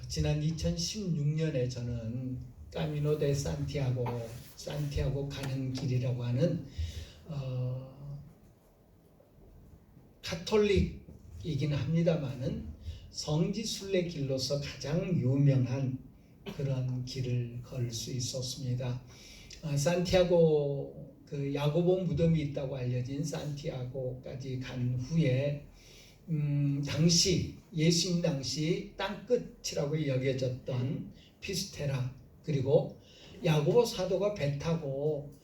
지난 2016년에 저는 까미노 데 산티아고 가는 길이라고 하는 카톨릭이긴 합니다만은 성지 순례길로서 가장 유명한 그런 길을 걸을 수 있었습니다. 산티아고 그 야고보 무덤이 있다고 알려진 산티아고까지 간 후에 당시 예수님 당시 땅끝이라고 여겨졌던 피스테라, 그리고 야고보 사도가 배 타고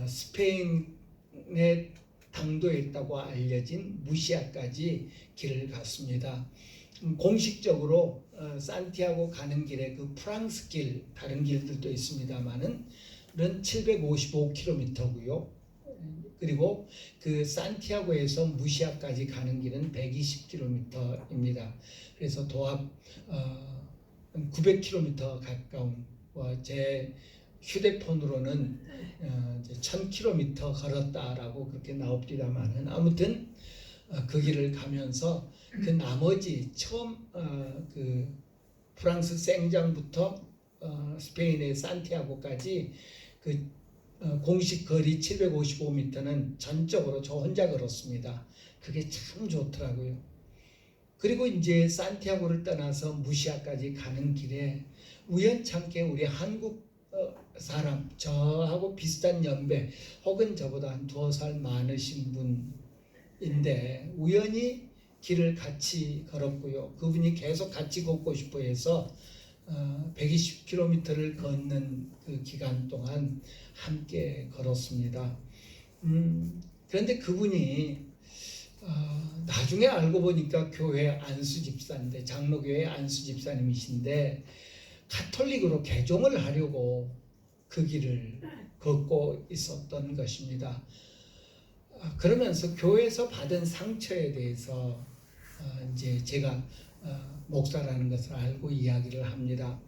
스페인의 당도에 있다고 알려진 무시아까지 길을 갔습니다. 공식적으로 산티아고 가는 길에 그 프랑스 길, 다른 길들도 있습니다만은 755km고요. 그리고 그 산티아고에서 무시아까지 가는 길은 120km입니다. 그래서 도합 900km 가까운, 제 휴대폰으로는 1000km 걸었다라고 그렇게 나옵니다만은, 아무튼 그 길을 가면서 그 나머지 처음 그 프랑스 생장부터 스페인의 산티아고까지 그 공식 거리 755m는 전적으로 저 혼자 걸었습니다. 그게 참 좋더라고요. 그리고 이제 산티아고를 떠나서 무시아까지 가는 길에 우연찮게 우리 한국 사람, 저하고 비슷한 연배 혹은 저보다 한 2살 많으신 분인데 우연히 길을 같이 걸었고요. 그분이 계속 같이 걷고 싶어 해서 120km를 걷는 그 기간 동안 함께 걸었습니다. 그런데 그분이 나중에 알고 보니까 교회 안수 집사인데, 장로교회 안수 집사님이신데 가톨릭으로 개종을 하려고 그 길을 걷고 있었던 것입니다. 그러면서 교회에서 받은 상처에 대해서 이제 제가 목사라는 것을 알고 이야기를 합니다.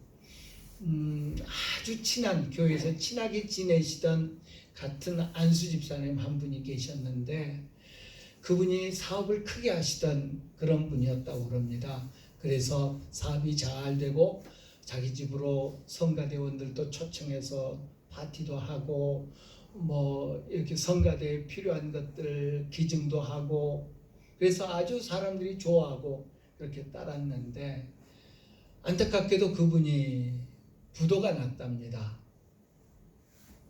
아주 친한, 교회에서 친하게 지내시던 같은 안수 집사님 한 분이 계셨는데 그분이 사업을 크게 하시던 그런 분이었다고 그럽니다. 그래서 사업이 잘 되고 자기 집으로 성가대원들도 초청해서 파티도 하고 이렇게 성가대에 필요한 것들 기증도 하고, 그래서 아주 사람들이 좋아하고 그렇게 따랐는데 안타깝게도 그분이 부도가 났답니다.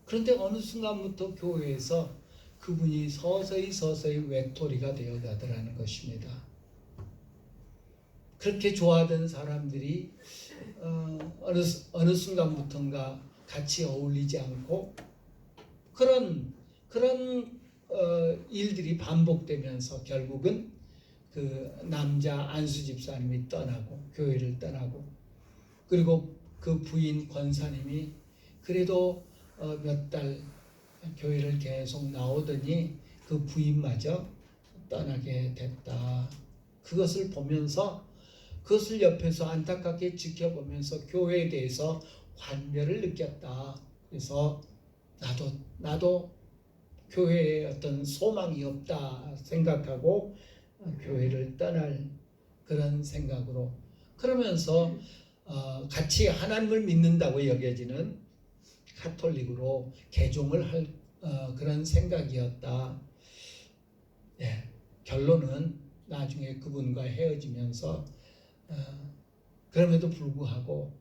그런데 어느 순간부터 교회에서 그분이 서서히 외톨이가 되어 가더라는 것입니다. 그렇게 좋아하던 사람들이 어느 순간부터인가 같이 어울리지 않고 그런 일들이 반복되면서 결국은 그 남자 안수 집사님이 떠나고 교회를 떠나고, 그리고 그 부인 권사님이 그래도 몇 달 교회를 계속 나오더니 그 부인마저 떠나게 됐다. 그것을 보면서, 그것을 옆에서 안타깝게 지켜보면서 교회에 대해서 환멸을 느꼈다. 그래서 나도 교회에 어떤 소망이 없다 생각하고 교회를 떠날 그런 생각으로, 그러면서 같이 하나님을 믿는다고 여겨지는 카톨릭으로 개종을 할 그런 생각이었다. 결론은 나중에 그분과 헤어지면서 그럼에도 불구하고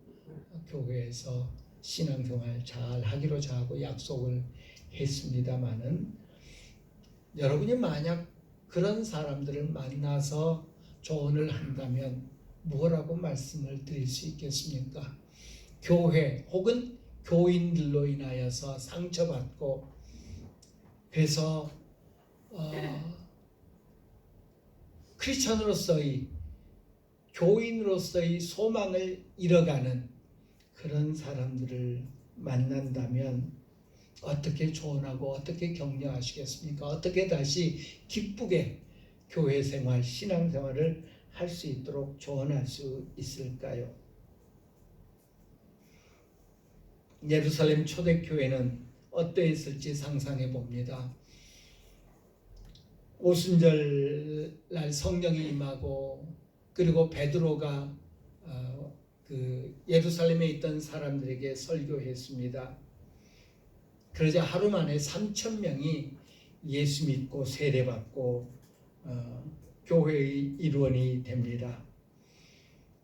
교회에서 신앙생활 잘 하기로 저하고 약속을 했습니다마는, 여러분이 만약 그런 사람들을 만나서 조언을 한다면 뭐라고 말씀을 드릴 수 있겠습니까? 교회 혹은 교인들로 인하여서 상처받고, 그래서 크리스천으로서의, 교인으로서의 소망을 잃어가는 그런 사람들을 만난다면 어떻게 조언하고 어떻게 격려하시겠습니까? 어떻게 다시 기쁘게 교회 생활, 신앙 생활을 할 수 있도록 조언할 수 있을까요? 예루살렘 초대교회는 어떠했을지 상상해 봅니다. 오순절 날 성령이 임하고, 그리고 베드로가 그 예루살렘에 있던 사람들에게 설교했습니다. 그러자 하루 만에 3,000명이 예수 믿고 세례받고 교회의 일원이 됩니다.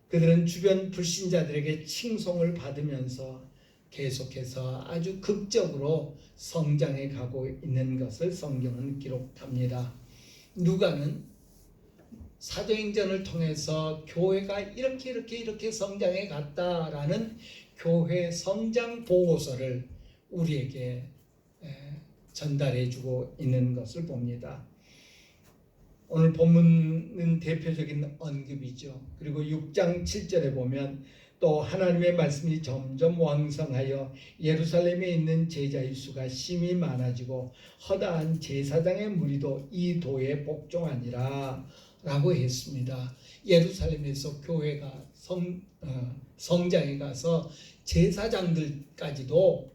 그들은 주변 불신자들에게 칭송을 받으면서 계속해서 아주 극적으로 성장해 가고 있는 것을 성경은 기록합니다. 누가는 사도행전을 통해서 교회가 이렇게 성장해 갔다라는 교회 성장 보고서를 우리에게 전달해 주고 있는 것을 봅니다. 오늘 본문은 대표적인 언급이죠. 그리고 6장 7절에 보면 또 하나님의 말씀이 점점 왕성하여 예루살렘에 있는 제자의 수가 심히 많아지고 허다한 제사장의 무리도 이 도에 복종하니라 라고 했습니다. 예루살렘에서 교회가 성장해 가서 제사장들까지도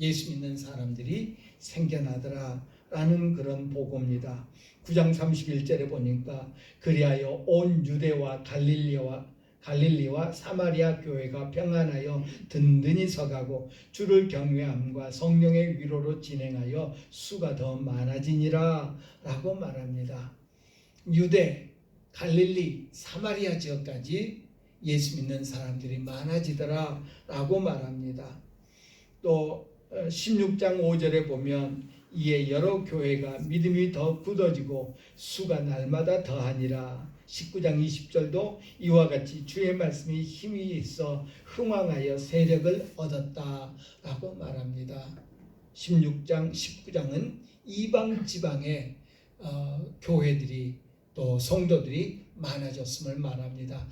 예수 믿는 사람들이 생겨나더라 라는 그런 보고입니다. 9장 31절에 보니까 그리하여 온 유대와 갈릴리와 사마리아 교회가 평안하여 든든히 서가고 주를 경외함과 성령의 위로로 진행하여 수가 더 많아지니라 라고 말합니다. 유대, 갈릴리, 사마리아 지역까지 예수 믿는 사람들이 많아지더라 라고 말합니다. 또 16장 5절에 보면 이에 여러 교회가 믿음이 더 굳어지고 수가 날마다 더하니라. 19장 20절도 이와 같이 주의 말씀이 힘이 있어 흥왕하여 세력을 얻었다라고 말합니다. 16장 19장은 이방 지방의 교회들이 또 성도들이 많아졌음을 말합니다.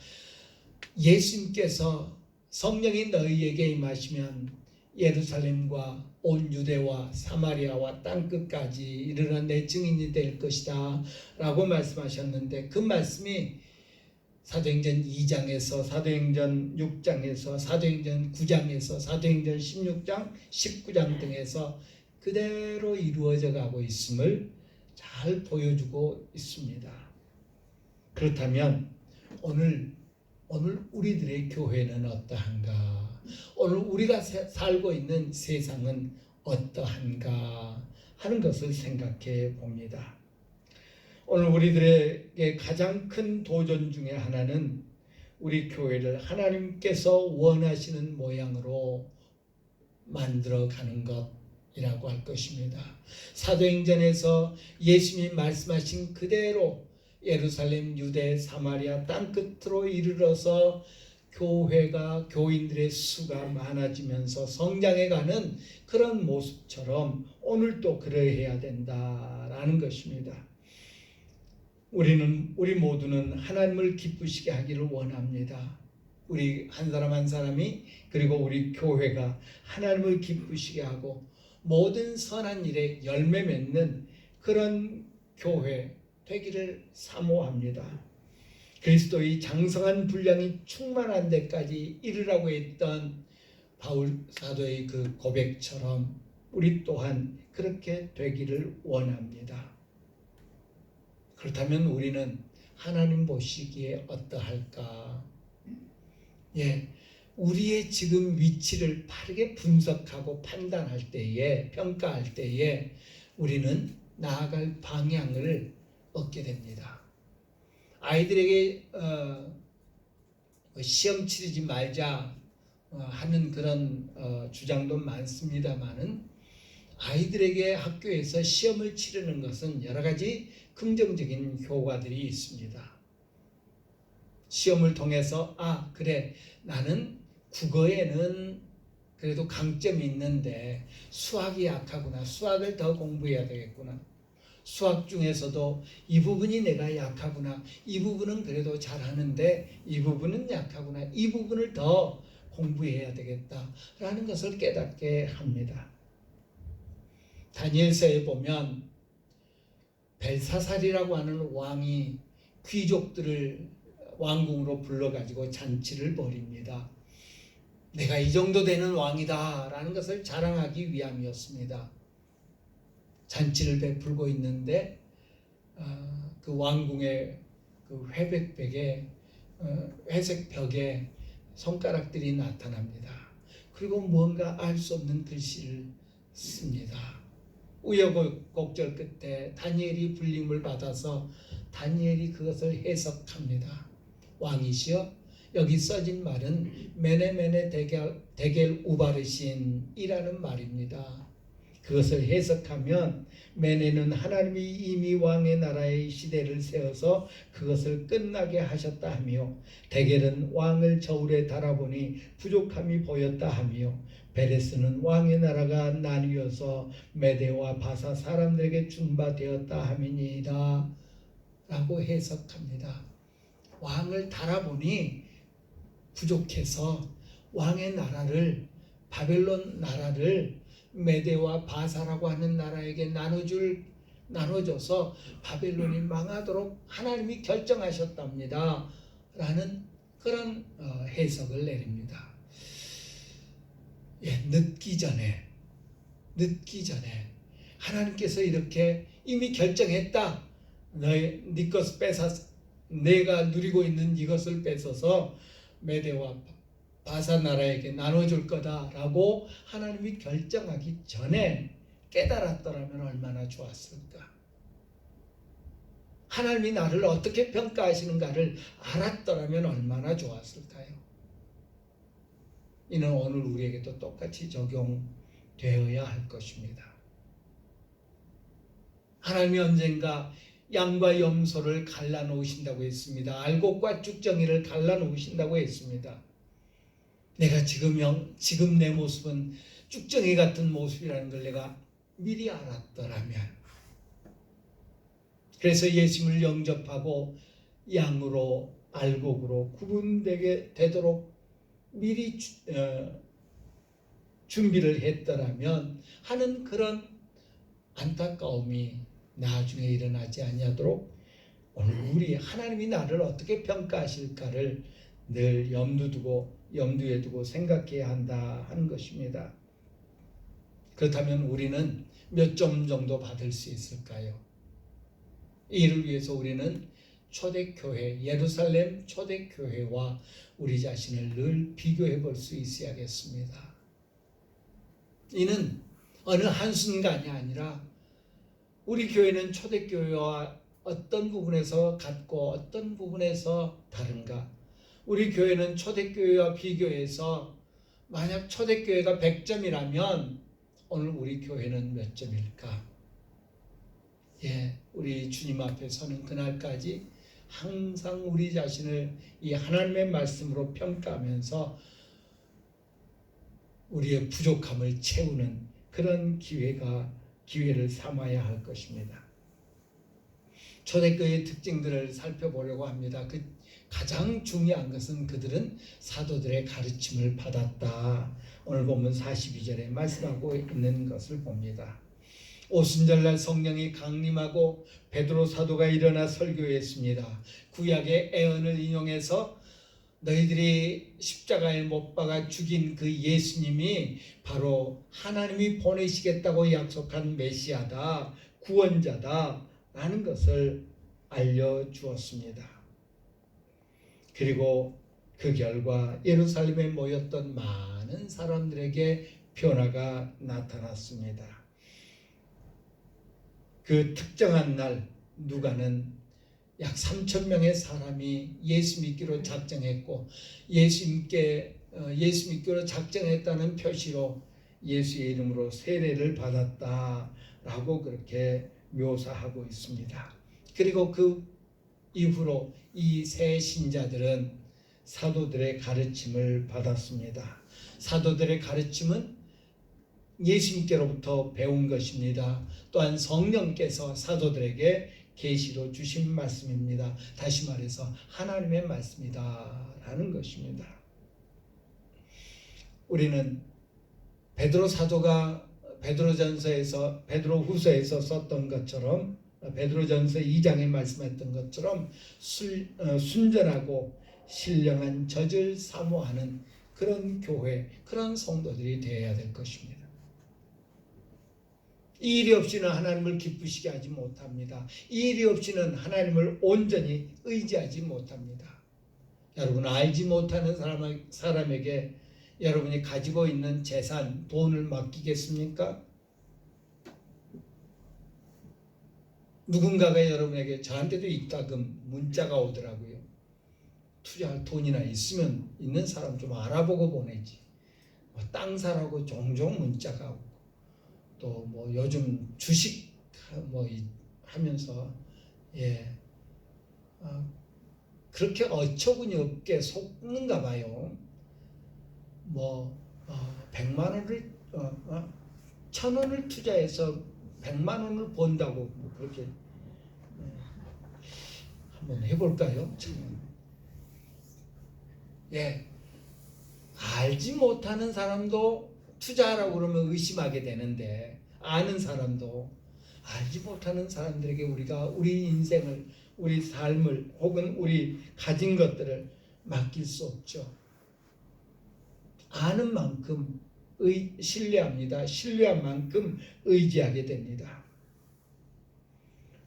예수님께서 성령이 너희에게 임하시면 예루살렘과 온 유대와 사마리아와 땅끝까지 이르러 내 증인이 될 것이다 라고 말씀하셨는데, 그 말씀이 사도행전 2장에서 사도행전 6장에서 사도행전 9장에서 사도행전 16장 19장 등에서 그대로 이루어져 가고 있음을 잘 보여주고 있습니다. 그렇다면 오늘 우리들의 교회는 어떠한가? 오늘 우리가 살고 있는 세상은 어떠한가 하는 것을 생각해 봅니다. 오늘 우리들에게 가장 큰 도전 중에 하나는 우리 교회를 하나님께서 원하시는 모양으로 만들어가는 것이라고 할 것입니다. 사도행전에서 예수님이 말씀하신 그대로 예루살렘, 유대, 사마리아 땅끝으로 이르러서 교회가 교인들의 수가 많아지면서 성장해가는 그런 모습처럼 오늘도 그러해야 된다라는 것입니다. 우리 모두는 하나님을 기쁘시게 하기를 원합니다. 우리 한 사람 한 사람이, 그리고 우리 교회가 하나님을 기쁘시게 하고 모든 선한 일에 열매 맺는 그런 교회 되기를 사모합니다. 그리스도의 장성한 분량이 충만한 데까지 이르라고 했던 바울 사도의 그 고백처럼 우리 또한 그렇게 되기를 원합니다. 그렇다면 우리는 하나님 보시기에 어떠할까? 우리의 지금 위치를 바르게 분석하고 판단할 때에, 평가할 때에 우리는 나아갈 방향을 얻게 됩니다. 아이들에게 시험 치르지 말자 하는 그런 주장도 많습니다만은, 아이들에게 학교에서 시험을 치르는 것은 여러 가지 긍정적인 효과들이 있습니다. 시험을 통해서 그래, 나는 국어에는 그래도 강점이 있는데 수학이 약하구나, 수학을 더 공부해야 되겠구나, 수학 중에서도 이 부분이 내가 약하구나, 이 부분은 그래도 잘하는데 이 부분은 약하구나, 이 부분을 더 공부해야 되겠다라는 것을 깨닫게 합니다. 다니엘서에 보면 벨사살이라고 하는 왕이 귀족들을 왕궁으로 불러가지고 잔치를 벌입니다. 내가 이 정도 되는 왕이다 라는 것을 자랑하기 위함이었습니다. 잔치를 베풀고 있는데 그 왕궁의 그 회색 벽에 손가락들이 나타납니다. 그리고 뭔가 알 수 없는 글씨를 씁니다. 우여곡절 끝에 다니엘이 불림을 받아서 다니엘이 그것을 해석합니다. 왕이시여, 여기 써진 말은 메네메네 데겔 우바르신이라는 말입니다. 그것을 해석하면 메네는 하나님이 이미 왕의 나라의 시대를 세워서 그것을 끝나게 하셨다 하며, 데겔은 왕을 저울에 달아보니 부족함이 보였다 하며, 베레스는 왕의 나라가 나뉘어서 메대와 바사 사람들에게 준바되었다 함이니이다 라고 해석합니다. 왕을 달아보니 부족해서 왕의 나라를, 바벨론 나라를 메대와 바사라고 하는 나라에게 나눠줘서 바벨론이 망하도록 하나님이 결정하셨답니다 라는 그런 해석을 내립니다. 늦기 전에 하나님께서 이렇게 이미 결정했다. 네 것을 내가 누리고 있는 이것을 뺏어서 메대와 바사 나라에게 나눠줄 거다라고 하나님이 결정하기 전에 깨달았더라면 얼마나 좋았을까. 하나님이 나를 어떻게 평가하시는가를 알았더라면 얼마나 좋았을까요. 이는 오늘 우리에게도 똑같이 적용되어야 할 것입니다. 하나님이 언젠가 양과 염소를 갈라놓으신다고 했습니다. 알곡과 쭉정이를 갈라놓으신다고 했습니다. 내가 지금 내 모습은 쭉정이 같은 모습이라는 걸 내가 미리 알았더라면, 그래서 예수님을 영접하고 양으로 알곡으로 구분되게 되도록 미리 준비를 했더라면 하는 그런 안타까움이 나중에 일어나지 아니하도록 오늘 우리 하나님이 나를 어떻게 평가하실까를 늘 염두에 두고 생각해야 한다 하는 것입니다. 그렇다면 우리는 몇 점 정도 받을 수 있을까요? 이를 위해서 우리는 초대교회, 예루살렘 초대교회와 우리 자신을 늘 비교해 볼 수 있어야겠습니다. 이는 어느 한순간이 아니라 우리 교회는 초대교회와 어떤 부분에서 같고 어떤 부분에서 다른가? 우리 교회는 초대교회와 비교해서 만약 초대교회가 100점이라면 오늘 우리 교회는 몇 점일까? 우리 주님 앞에 서는 그날까지 항상 우리 자신을 이 하나님의 말씀으로 평가하면서 우리의 부족함을 채우는 그런 기회를 삼아야 할 것입니다. 초대교회의 특징들을 살펴보려고 합니다. 가장 중요한 것은 그들은 사도들의 가르침을 받았다. 오늘 본문 42절에 말씀하고 있는 것을 봅니다. 오순절날 성령이 강림하고 베드로 사도가 일어나 설교했습니다. 구약의 애언을 인용해서 너희들이 십자가에 못 박아 죽인 그 예수님이 바로 하나님이 보내시겠다고 약속한 메시아다, 구원자다 라는 것을 알려주었습니다. 그리고 그 결과 예루살렘에 모였던 많은 사람들에게 변화가 나타났습니다. 그 특정한 날 누가는 약 3,000명의 사람이 예수 믿기로 작정했고, 예수 믿기로 작정했다는 표시로 예수의 이름으로 세례를 받았다라고 그렇게 묘사하고 있습니다. 그리고 그 이후로 이 새 신자들은 사도들의 가르침을 받았습니다. 사도들의 가르침은 예수님께로부터 배운 것입니다. 또한 성령께서 사도들에게 계시로 주신 말씀입니다. 다시 말해서 하나님의 말씀이다 라는 것입니다. 우리는 베드로 사도가 베드로후서에서 썼던 것처럼, 베드로전서 2장에 말씀했던 것처럼 순전하고 신령한 젖을 사모하는 그런 교회, 그런 성도들이 되어야 될 것입니다. 이 일이 없이는 하나님을 기쁘시게 하지 못합니다. 이 일이 없이는 하나님을 온전히 의지하지 못합니다. 여러분 알지 못하는 사람에게 여러분이 가지고 있는 재산, 돈을 맡기겠습니까? 누군가가 여러분에게 저한테도 입가금 문자가 오더라고요. 투자할 돈이나 있으면 있는 사람 좀 알아보고 보내지. 땅 사라고 종종 문자가 오고 또 뭐 요즘 주식 뭐 하면서 그렇게 어처구니 없게 속는가 봐요. 100만 원을 1,000원을 투자해서 100만 원을 번다고 뭐 그렇게 한번 해볼까요? 알지 못하는 사람도 투자하라고 그러면 의심하게 되는데 아는 사람도 알지 못하는 사람들에게 우리가 우리 인생을, 우리 삶을 혹은 우리 가진 것들을 맡길 수 없죠. 아는 만큼 신뢰합니다. 신뢰한 만큼 의지하게 됩니다.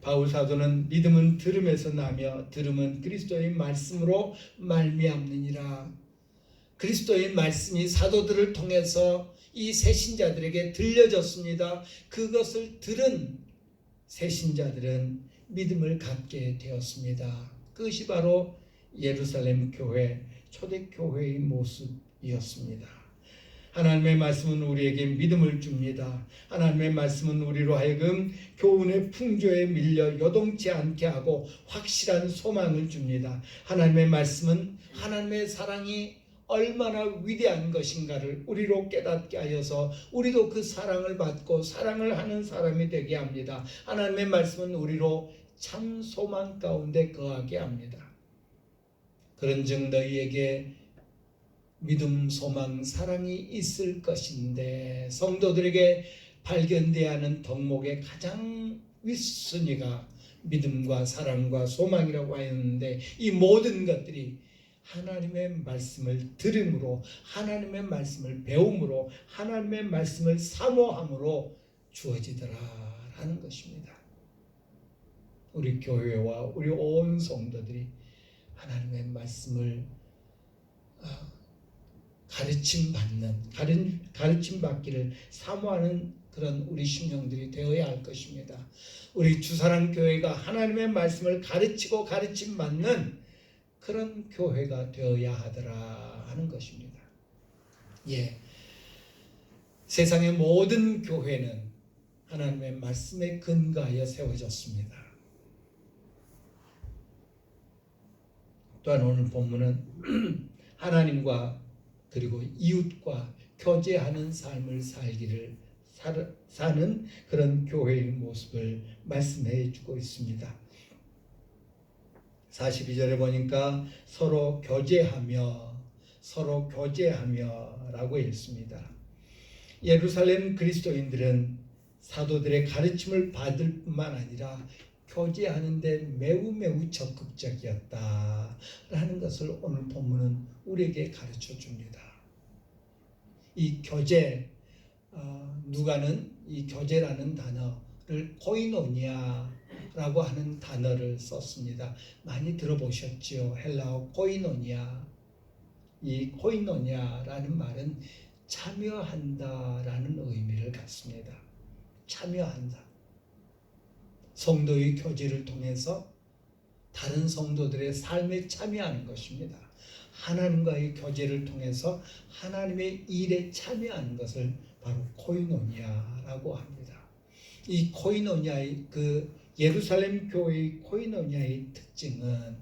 바울 사도는 믿음은 들음에서 나며 들음은 그리스도의 말씀으로 말미암느니라. 그리스도의 말씀이 사도들을 통해서 이 새신자들에게 들려졌습니다. 그것을 들은 새신자들은 믿음을 갖게 되었습니다. 그것이 바로 예루살렘 교회, 초대교회의 모습이었습니다. 하나님의 말씀은 우리에게 믿음을 줍니다. 하나님의 말씀은 우리로 하여금 교훈의 풍조에 밀려 요동치 않게 하고 확실한 소망을 줍니다. 하나님의 말씀은 하나님의 사랑이 얼마나 위대한 것인가를 우리로 깨닫게 하여서 우리도 그 사랑을 받고 사랑을 하는 사람이 되게 합니다. 하나님의 말씀은 우리로 참 소망 가운데 거하게 합니다. 그런즉 너희에게 믿음, 소망, 사랑이 있을 것인데 성도들에게 발견되어야 하는 덕목의 가장 윗순위가 믿음과 사랑과 소망이라고 하였는데 이 모든 것들이 하나님의 말씀을 들음으로, 하나님의 말씀을 배움으로, 하나님의 말씀을 사모함으로 주어지더라라는 것입니다. 우리 교회와 우리 온 성도들이 하나님의 말씀을 가르침 받기를 사모하는 그런 우리 심령들이 되어야 할 것입니다. 우리 주사랑교회가 하나님의 말씀을 가르치고 가르침 받는 그런 교회가 되어야 하더라 하는 것입니다. 세상의 모든 교회는 하나님의 말씀에 근거하여 세워졌습니다. 또한 오늘 본문은 하나님과 그리고 이웃과 교제하는 삶을 사는 그런 교회의 모습을 말씀해 주고 있습니다. 42절에 보니까 서로 교제하며 라고 읽습니다. 예루살렘 그리스도인들은 사도들의 가르침을 받을 뿐만 아니라 교제하는 데 매우 적극적이었다라는 것을 오늘 본문은 우리에게 가르쳐 줍니다. 이 교제, 누가는 이 교제라는 단어를 코이노니아라고 하는 단어를 썼습니다. 많이 들어보셨죠? 헬라어 코이노니아. 이 코이노니아라는 말은 참여한다라는 의미를 갖습니다. 참여한다. 성도의 교제를 통해서 다른 성도들의 삶에 참여하는 것입니다. 하나님과의 교제를 통해서 하나님의 일에 참여하는 것을 바로 코이노니아라고 합니다. 이 코이노니아의 예루살렘 교회의 코이노니아의 특징은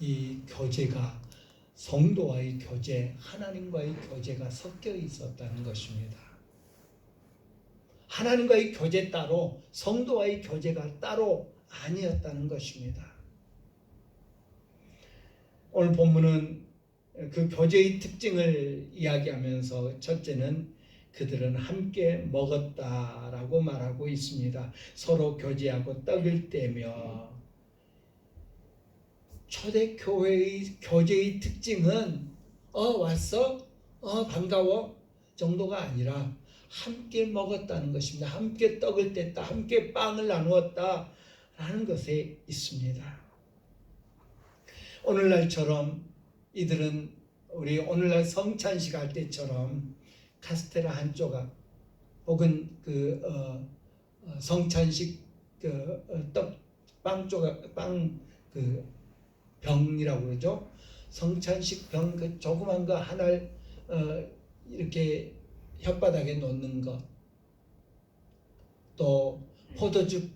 이 교제가 성도와의 교제, 하나님과의 교제가 섞여 있었다는 것입니다. 하나님과의 교제 따로, 성도와의 교제가 따로 아니었다는 것입니다. 오늘 본문은 그 교제의 특징을 이야기하면서 첫째는 그들은 함께 먹었다라고 말하고 있습니다. 서로 교제하고 떡을 떼며. 초대교회의 교제의 특징은 왔어? 반가워? 정도가 아니라 함께 먹었다는 것입니다. 함께 떡을 뗐다. 함께 빵을 나누었다 라는 것에 있습니다. 오늘날처럼 이들은 우리 오늘날 성찬식 할 때처럼 카스테라 한 조각 혹은 성찬식 떡빵 조각 빵 병이라고 그러죠. 성찬식 병 조그만 거 하나를 이렇게 혓바닥에 놓는 것, 또 포도주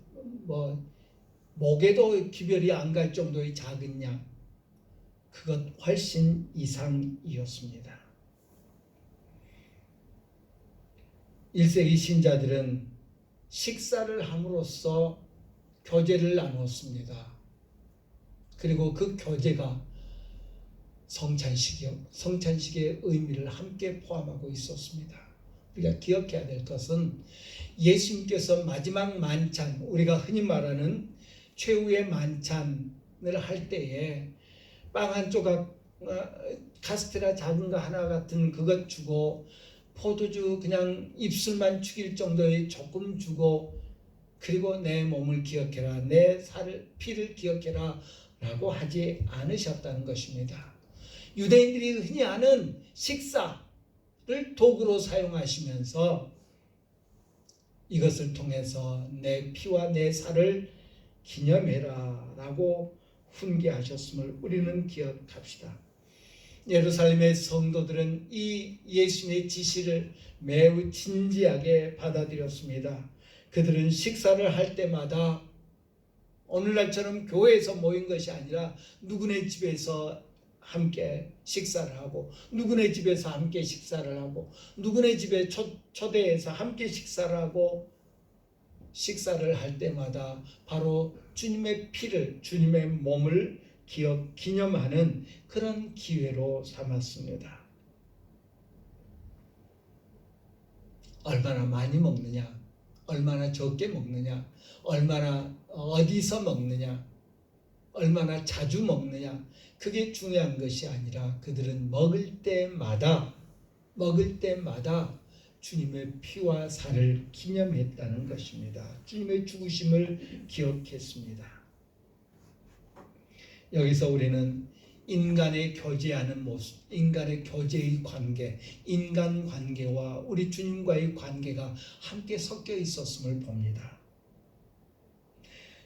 목에도 기별이 안 갈 정도의 작은 양, 그것 훨씬 이상이었습니다. 1세기 신자들은 식사를 함으로써 교제를 나눴습니다. 그리고 그 교제가 성찬식의 의미를 함께 포함하고 있었습니다. 우리가 기억해야 될 것은 예수님께서 마지막 만찬, 우리가 흔히 말하는 최후의 만찬을 할 때에 빵 한 조각, 카스테라 작은 거 하나 같은 그것 주고 포도주 그냥 입술만 죽일 정도의 조금 주고, 그리고 내 몸을 기억해라, 내 피를 기억해라 라고 하지 않으셨다는 것입니다. 유대인들이 흔히 하는 식사를 도구로 사용하시면서 이것을 통해서 내 피와 내 살을 기념해라 라고 훈계하셨음을 우리는 기억합시다. 예루살렘의 성도들은 이 예수님의 지시를 매우 진지하게 받아들였습니다. 그들은 식사를 할 때마다 오늘날처럼 교회에서 모인 것이 아니라 누구네 집에서 함께 식사를 하고, 누구네 집에서 함께 식사를 하고, 누구네 집에 초대해서 함께 식사를 하고, 식사를 할 때마다 바로 주님의 피를, 주님의 몸을 기념하는 그런 기회로 삼았습니다. 얼마나 많이 먹느냐, 얼마나 적게 먹느냐, 얼마나 어디서 먹느냐, 얼마나 자주 먹느냐, 그게 중요한 것이 아니라 그들은 먹을 때마다 주님의 피와 살을 기념했다는 것입니다. 주님의 죽으심을 기억했습니다. 여기서 우리는 인간의 교제하는 모습, 인간의 교제의 관계, 인간관계와 우리 주님과의 관계가 함께 섞여 있었음을 봅니다.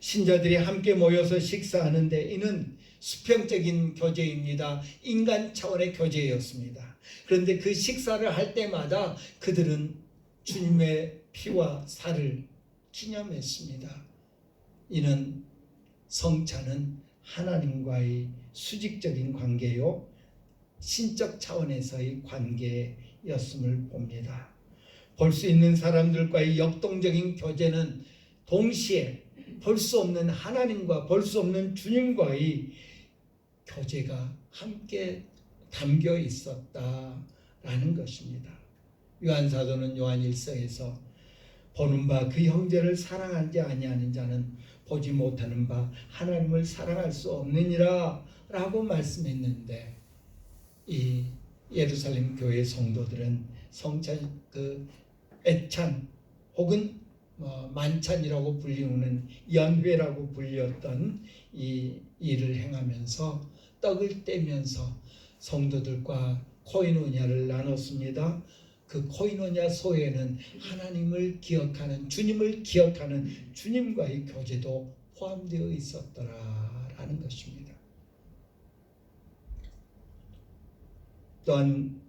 신자들이 함께 모여서 식사하는데 이는 수평적인 교제입니다. 인간 차원의 교제였습니다. 그런데 그 식사를 할 때마다 그들은 주님의 피와 살을 기념했습니다. 이는 성찬은 하나님과의 수직적인 관계요, 신적 차원에서의 관계였음을 봅니다. 볼 수 있는 사람들과의 역동적인 교제는 동시에 볼 수 없는 하나님과 볼 수 없는 주님과의 교제가 함께 담겨 있었다라는 것입니다. 요한사도는 요한 1서에서 보는 바 그 형제를 사랑하지 아니하는 자는 보지 못하는 바 하나님을 사랑할 수 없느니라 라고 말씀했는데, 이 예루살렘 교회 성도들은 성찬 애찬 혹은 만찬이라고 불리우는 연회라고 불렸던 이 일을 행하면서 떡을 떼면서 성도들과 코이노냐를 나눴습니다. 그 코이노냐 소에는 하나님을 기억하는, 주님을 기억하는 주님과의 교제도 포함되어 있었더라라는 것입니다. 또한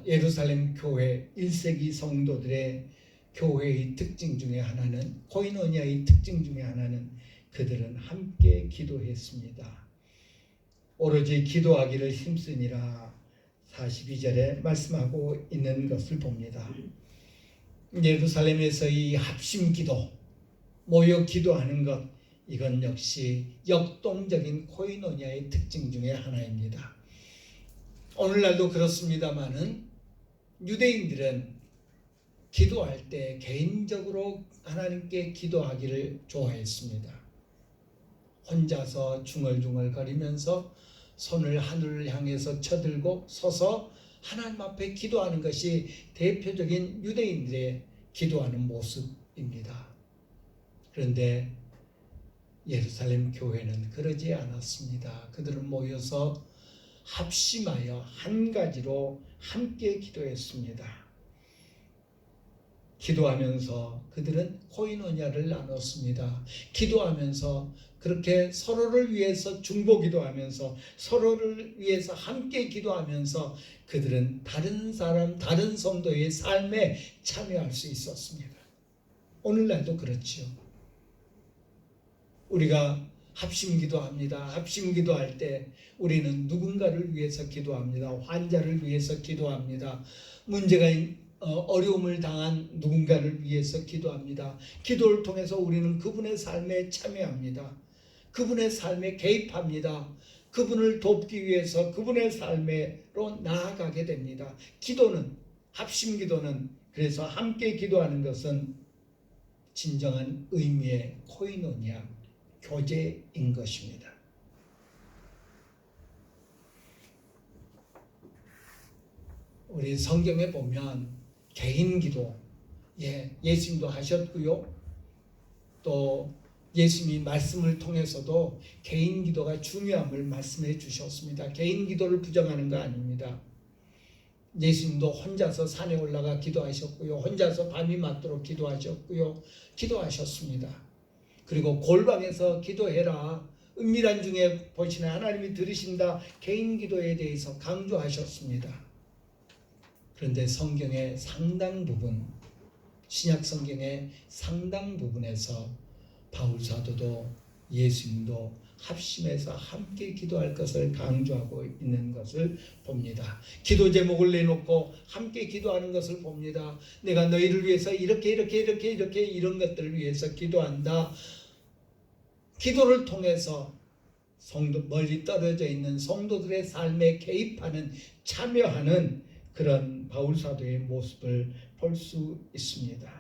예루살렘 교회 1세기 성도들의 교회의 특징 중에 하나는, 코이노니아의 특징 중에 하나는 그들은 함께 기도했습니다. 오로지 기도하기를 힘쓰니라 42절에 말씀하고 있는 것을 봅니다. 예루살렘에서의 합심 기도, 모여 기도하는 것, 이건 역시 역동적인 코이노니아의 특징 중에 하나입니다. 오늘날도 그렇습니다마는 유대인들은 기도할 때 개인적으로 하나님께 기도하기를 좋아했습니다. 혼자서 중얼중얼거리면서 손을 하늘을 향해서 쳐들고 서서 하나님 앞에 기도하는 것이 대표적인 유대인들의 기도하는 모습입니다. 그런데 예루살렘 교회는 그러지 않았습니다. 그들은 모여서 합심하여 한 가지로 함께 기도했습니다. 기도하면서 그들은 코이노냐를 나눴습니다. 기도하면서 그렇게 서로를 위해서 중보기도하면서 서로를 위해서 함께 기도하면서 그들은 다른 사람, 다른 성도의 삶에 참여할 수 있었습니다. 오늘날도 그렇지요. 우리가 합심기도합니다. 합심기도할 때 우리는 누군가를 위해서 기도합니다. 환자를 위해서 기도합니다. 문제가 어려움을 당한 누군가를 위해서 기도합니다. 기도를 통해서 우리는 그분의 삶에 참여합니다. 그분의 삶에 개입합니다. 그분을 돕기 위해서 그분의 삶으로 나아가게 됩니다. 기도는, 합심기도는, 그래서 함께 기도하는 것은 진정한 의미의 코이노니아, 교제인 것입니다. 우리 성경에 보면 개인 기도, 예수님도 하셨고요. 또 예수님이 말씀을 통해서도 개인 기도가 중요함을 말씀해 주셨습니다. 개인 기도를 부정하는 거 아닙니다. 예수님도 혼자서 산에 올라가 기도하셨고요. 혼자서 밤이 맞도록 기도하셨고요. 기도하셨습니다. 그리고 골방에서 기도해라. 은밀한 중에 보시는 하나님이 들으신다. 개인 기도에 대해서 강조하셨습니다. 그런데 성경의 상당 부분, 신약 성경의 상당 부분에서 바울 사도도 예수님도 합심해서 함께 기도할 것을 강조하고 있는 것을 봅니다. 기도 제목을 내놓고 함께 기도하는 것을 봅니다. 내가 너희를 위해서 이렇게 이런 것들을 위해서 기도한다. 기도를 통해서 멀리 떨어져 있는 성도들의 삶에 개입하는, 참여하는 그런 바울 사도의 모습을 볼 수 있습니다.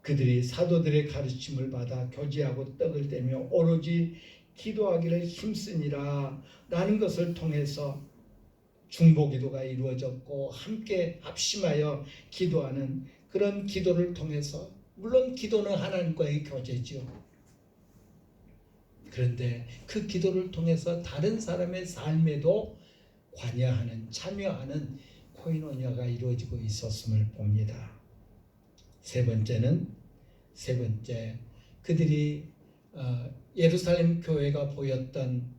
그들이 사도들의 가르침을 받아 교제하고 떡을 떼며 오로지 기도하기를 힘쓰니라 라는 것을 통해서 중보기도가 이루어졌고 함께 합심하여 기도하는 그런 기도를 통해서, 물론 기도는 하나님과의 교제죠. 그런데 그 기도를 통해서 다른 사람의 삶에도 관여하는, 참여하는 코이노니아가 이루어지고 있었음을 봅니다. 세 번째, 그들이 예루살렘 교회가 보였던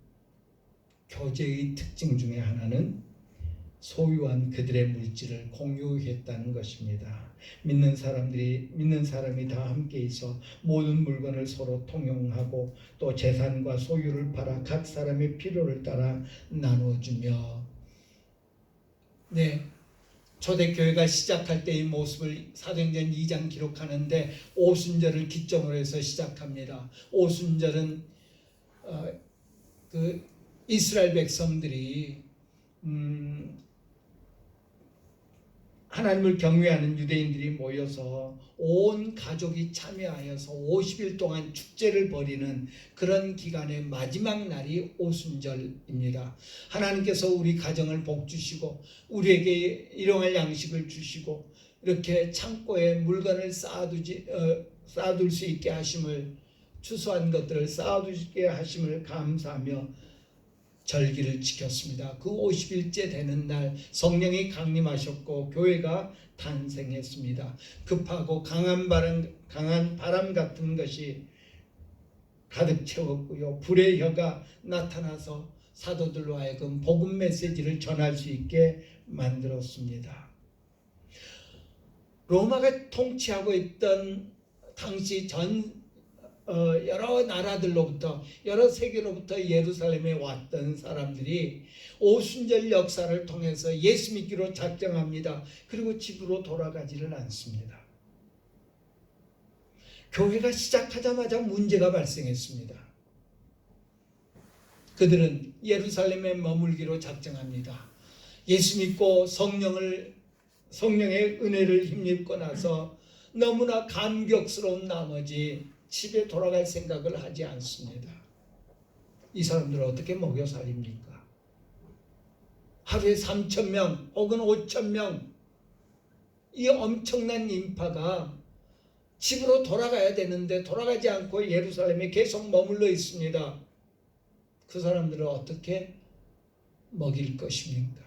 교제의 특징 중에 하나는 소유한 그들의 물질을 공유했다는 것입니다. 믿는 사람이 다 함께 있어 모든 물건을 서로 통용하고 또 재산과 소유를 팔아 각 사람의 필요를 따라 나눠주며, 초대교회가 시작할 때의 모습을 사도행전 2장 기록하는데 오순절을 기점으로 해서 시작합니다. 오순절은 그 이스라엘 백성들이 하나님을 경외하는 유대인들이 모여서 온 가족이 참여하여서 50일 동안 축제를 벌이는 그런 기간의 마지막 날이 오순절입니다. 하나님께서 우리 가정을 복주시고 우리에게 일용할 양식을 주시고 이렇게 창고에 물건을 쌓아둘 수 있게 하심을, 추수한 것들을 쌓아두게 하심을 감사하며 절기를 지켰습니다. 그 50일째 되는 날 성령이 강림하셨고 교회가 탄생했습니다. 급하고 강한 바람 같은 것이 가득 채웠고요. 불의 혀가 나타나서 사도들로 하여금 복음 메시지를 전할 수 있게 만들었습니다. 로마가 통치하고 있던 당시 여러 나라들로부터, 여러 세계로부터 예루살렘에 왔던 사람들이 오순절 역사를 통해서 예수 믿기로 작정합니다. 그리고 집으로 돌아가지를 않습니다. 교회가 시작하자마자 문제가 발생했습니다. 그들은 예루살렘에 머물기로 작정합니다. 예수 믿고 성령의 은혜를 힘입고 나서 너무나 감격스러운 나머지 집에 돌아갈 생각을 하지 않습니다. 이 사람들을 어떻게 먹여 살립니까? 하루에 3,000명 혹은 5,000명, 이 엄청난 인파가 집으로 돌아가야 되는데 돌아가지 않고 예루살렘에 계속 머물러 있습니다. 그 사람들을 어떻게 먹일 것입니까?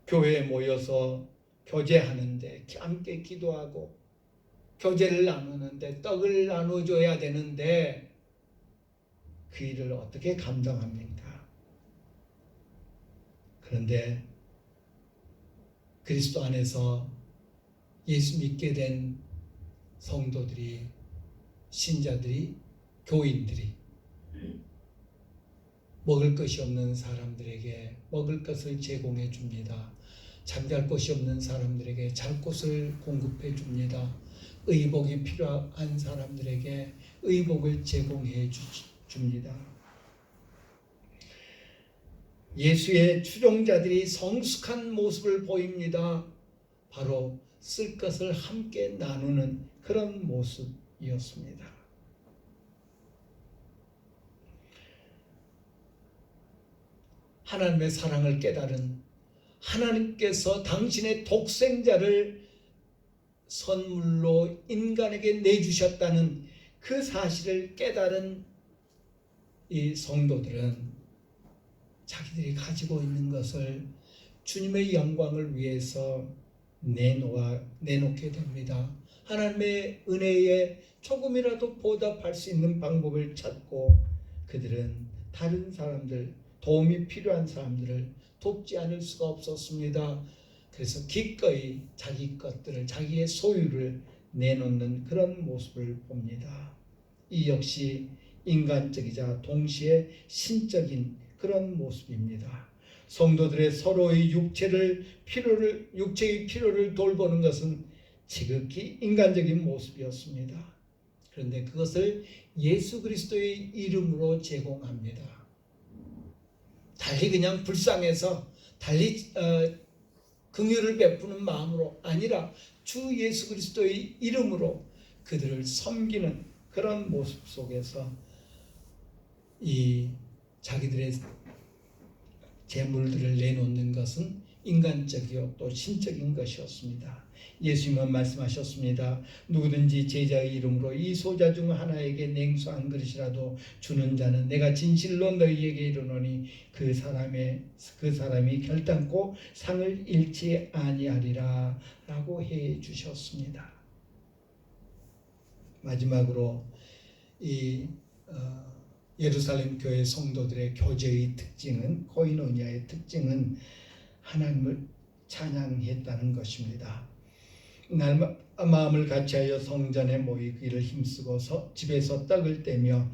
교회에 모여서 교제하는데 함께 기도하고 교제를 나누는데 떡을 나눠줘야 되는데 그 일을 어떻게 감당합니까? 그런데 그리스도 안에서 예수 믿게 된 성도들이, 신자들이, 교인들이 먹을 것이 없는 사람들에게 먹을 것을 제공해 줍니다. 잠잘 곳이 없는 사람들에게 잘 곳을 공급해 줍니다. 의복이 필요한 사람들에게 의복을 제공해 줍니다. 예수의 추종자들이 성숙한 모습을 보입니다. 바로 쓸 것을 함께 나누는 그런 모습이었습니다. 하나님의 사랑을 깨달은, 하나님께서 당신의 독생자를 선물로 인간에게 내주셨다는 그 사실을 깨달은 이 성도들은 자기들이 가지고 있는 것을 주님의 영광을 위해서 내놓게 됩니다. 하나님의 은혜에 조금이라도 보답할 수 있는 방법을 찾고 그들은 다른 사람들, 도움이 필요한 사람들을 돕지 않을 수가 없었습니다. 그래서 기꺼이 자기 것들을, 자기의 소유를 내놓는 그런 모습을 봅니다. 이 역시 인간적이자 동시에 신적인 그런 모습입니다. 성도들의 서로의 육체의 필요를 돌보는 것은 지극히 인간적인 모습이었습니다. 그런데 그것을 예수 그리스도의 이름으로 제공합니다. 달리 그냥 불쌍해서 달리 긍휼을 베푸는 마음으로 아니라 주 예수 그리스도의 이름으로 그들을 섬기는 그런 모습 속에서 이 자기들의 재물들을 내놓는 것은 인간적이요 또 신적인 것이었습니다. 예수님은 말씀하셨습니다. 누구든지 제자의 이름으로 이 소자 중 하나에게 냉수 한 그릇이라도 주는 자는 내가 진실로 너희에게 이르노니 그 사람이 결단코 상을 잃지 아니하리라 라고 해 주셨습니다. 마지막으로 이 예루살렘 교회 성도들의 교제의 특징은, 코이노니아의 특징은 하나님을 찬양했다는 것입니다. 마음을 같이하여 성전에 모이기를 힘쓰고 집에서 떡을 떼며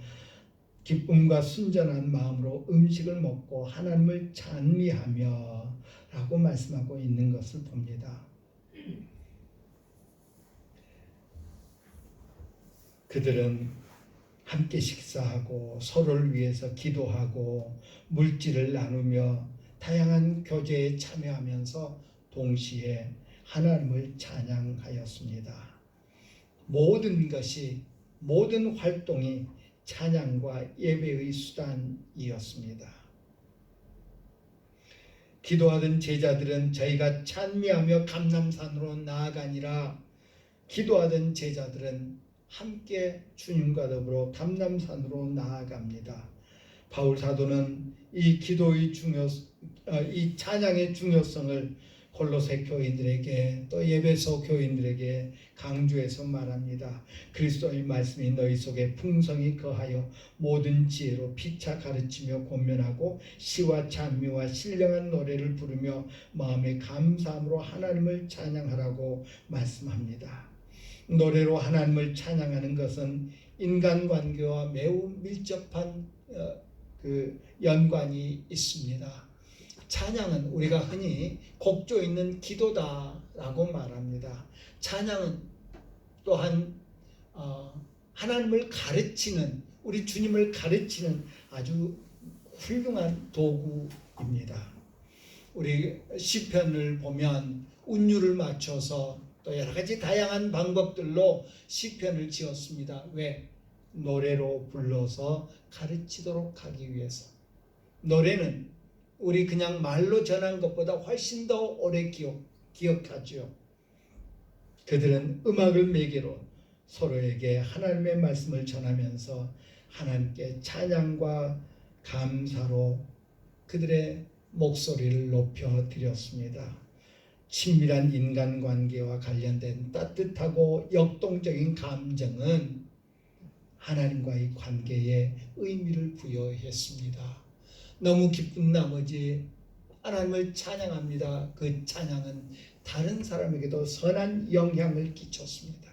기쁨과 순전한 마음으로 음식을 먹고 하나님을 찬미하며 라고 말씀하고 있는 것을 봅니다. 그들은 함께 식사하고 서로를 위해서 기도하고 물질을 나누며 다양한 교제에 참여하면서 동시에 하나님을 찬양하였습니다. 모든 활동이 찬양과 예배의 수단이었습니다. 기도하던 제자들은 저희가 찬미하며 감람산으로 나아가니라. 기도하던 제자들은 함께 주님과 더불어 감람산으로 나아갑니다. 바울 사도는 이 찬양의 중요성을 골로새 교인들에게 또 에베소 교인들에게 강조해서 말합니다. 그리스도의 말씀이 너희 속에 풍성히 거하여 모든 지혜로 피차 가르치며 권면하고 시와 찬미와 신령한 노래를 부르며 마음의 감사함으로 하나님을 찬양하라고 말씀합니다. 노래로 하나님을 찬양하는 것은 인간관계와 매우 밀접한 연관이 있습니다. 찬양은 우리가 흔히 곡조 있는 기도다라고 말합니다. 찬양은 또한 하나님을 가르치는, 우리 주님을 가르치는 아주 훌륭한 도구입니다. 우리 시편을 보면 운율을 맞춰서 또 여러 가지 다양한 방법들로 시편을 지었습니다. 왜? 노래로 불러서 가르치도록 하기 위해서. 노래는 우리 그냥 말로 전한 것보다 훨씬 더 오래 기억하죠. 그들은 음악을 매개로 서로에게 하나님의 말씀을 전하면서 하나님께 찬양과 감사로 그들의 목소리를 높여 드렸습니다. 친밀한 인간관계와 관련된 따뜻하고 역동적인 감정은 하나님과의 관계에 의미를 부여했습니다. 너무 기쁜 나머지 하나님을 찬양합니다. 그 찬양은 다른 사람에게도 선한 영향을 끼쳤습니다.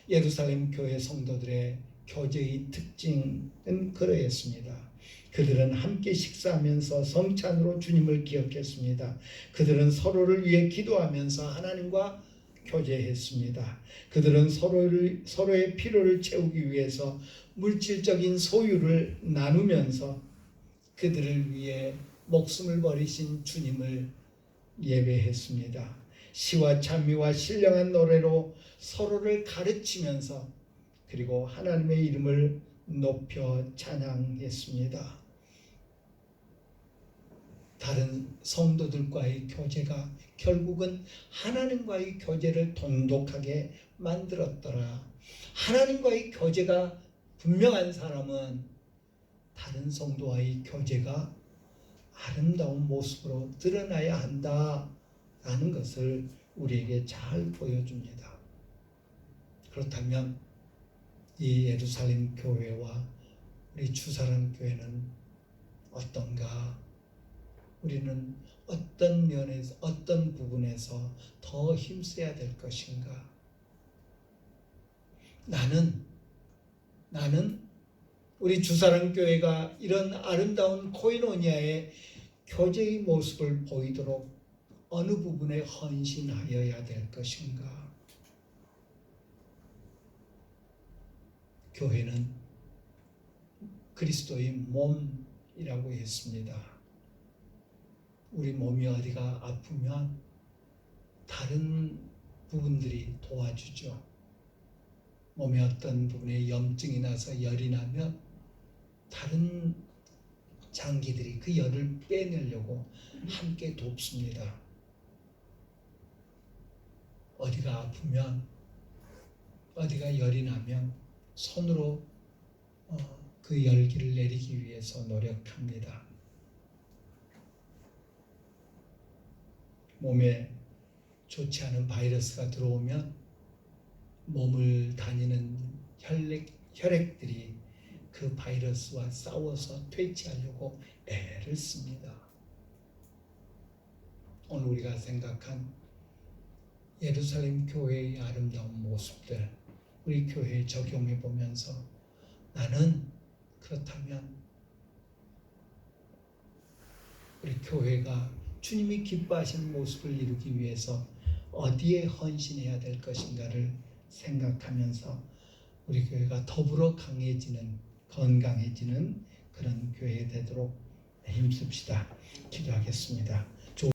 예루살렘 교회 성도들의 교제의 특징은 그러했습니다. 그들은 함께 식사하면서 성찬으로 주님을 기억했습니다. 그들은 서로를 위해 기도하면서 하나님과 교제했습니다. 그들은 서로의 필요를 채우기 위해서 물질적인 소유를 나누면서 그들을 위해 목숨을 버리신 주님을 예배했습니다. 시와 찬미와 신령한 노래로 서로를 가르치면서 그리고 하나님의 이름을 높여 찬양했습니다. 다른 성도들과의 교제가 결국은 하나님과의 교제를 돈독하게 만들었더라. 하나님과의 교제가 분명한 사람은 다른 성도와의 교제가 아름다운 모습으로 드러나야 한다라는 것을 우리에게 잘 보여줍니다. 그렇다면 이 예루살렘 교회와 우리 주사람 교회는 어떤가? 우리는 어떤 면에서, 어떤 부분에서 더 힘써야 될 것인가? 나는 우리 주사람 교회가 이런 아름다운 코이노니아의 교제의 모습을 보이도록 어느 부분에 헌신하여야 될 것인가? 교회는 그리스도의 몸이라고 했습니다. 우리 몸이 어디가 아프면 다른 부분들이 도와주죠. 몸의 어떤 부분에 염증이 나서 열이 나면 다른 장기들이 그 열을 빼내려고 함께 돕습니다. 어디가 아프면, 어디가 열이 나면 손으로 그 열기를 내리기 위해서 노력합니다. 몸에 좋지 않은 바이러스가 들어오면 몸을 다니는 혈액들이 그 바이러스와 싸워서 퇴치하려고 애를 씁니다. 오늘 우리가 생각한 예루살렘 교회의 아름다운 모습들, 우리 교회에 적용해 보면서 나는 그렇다면 우리 교회가 주님이 기뻐하시는 모습을 이루기 위해서 어디에 헌신해야 될 것인가를 생각하면서 우리 교회가 더불어 강해지는, 건강해지는 그런 교회 되도록 힘씁시다. 기도하겠습니다.